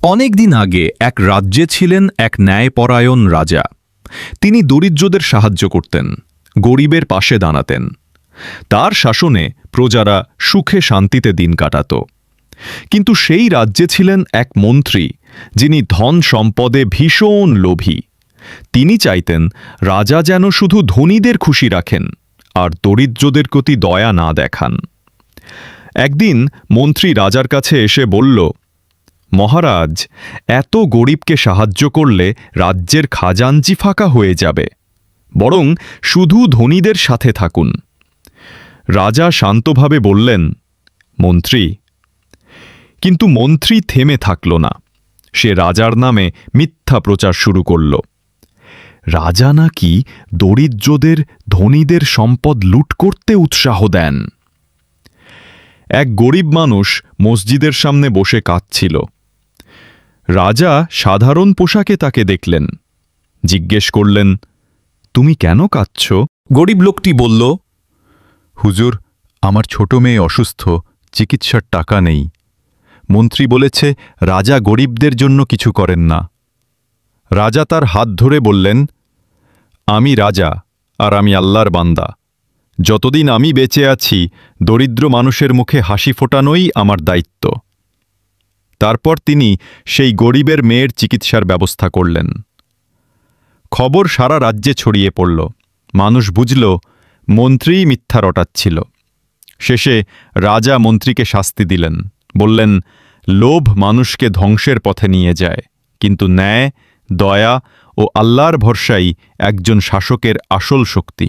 অনেক দিন আগে এক রাজ্যে ছিলেন এক ন্যায়পরায়ণ রাজা। তিনি দরিদ্রদের সাহায্য করতেন, গরিবের পাশে দাঁড়াতেন। তার শাসনে প্রজারা সুখে শান্তিতে দিন কাটাত। কিন্তু সেই রাজ্যে ছিলেন এক মন্ত্রী, যিনি ধন সম্পদে ভীষণ লোভী। তিনি চাইতেন রাজা যেন শুধু ধনীদের খুশি রাখেন আর দরিদ্রদের প্রতি দয়া না দেখান। একদিন মন্ত্রী রাজার কাছে এসে বলল, মহারাজ, এত গরিবকে সাহায্য করলে রাজ্যের খাজাঞ্চি ফাঁকা হয়ে যাবে, বরং শুধু ধনীদের সাথে থাকুন। রাজা শান্তভাবে বললেন, মন্ত্রী। কিন্তু মন্ত্রী থেমে থাকল না। সে রাজার নামে মিথ্যা প্রচার শুরু করল। রাজা নাকি দরিদ্রদের ধনীদের সম্পদ লুট করতে উৎসাহ দেন। এক গরিব মানুষ মসজিদের সামনে বসে কাঁদছিল। রাজা সাধারণ পোশাকে তাকে দেখলেন। জিজ্ঞেস করলেন, তুমি কেন কাঁদছ? গরিব লোকটি বলল, হুজুর, আমার ছোট মেয়ে অসুস্থ, চিকিৎসার টাকা নেই। মন্ত্রী বলেছে রাজা গরিবদের জন্য কিছু করেন না। রাজা তার হাত ধরে বললেন, আমি রাজা আর আমি আল্লাহর বান্দা। যতদিন আমি বেঁচে আছি, দরিদ্র মানুষের মুখে হাসি ফোটানোই আমার দায়িত্ব। তারপর তিনি সেই গরিবের মেয়ের চিকিৎসার ব্যবস্থা করলেন। খবর সারা রাজ্যে ছড়িয়ে পড়ল। মানুষ বুঝল মন্ত্রীই মিথ্যা রটাচ্ছিল। শেষে রাজা মন্ত্রীকে শাস্তি দিলেন। বললেন, লোভ মানুষকে ধ্বংসের পথে নিয়ে যায়, কিন্তু ন্যায়, দয়া ও আল্লাহর ভরসাই একজন শাসকের আসল শক্তি।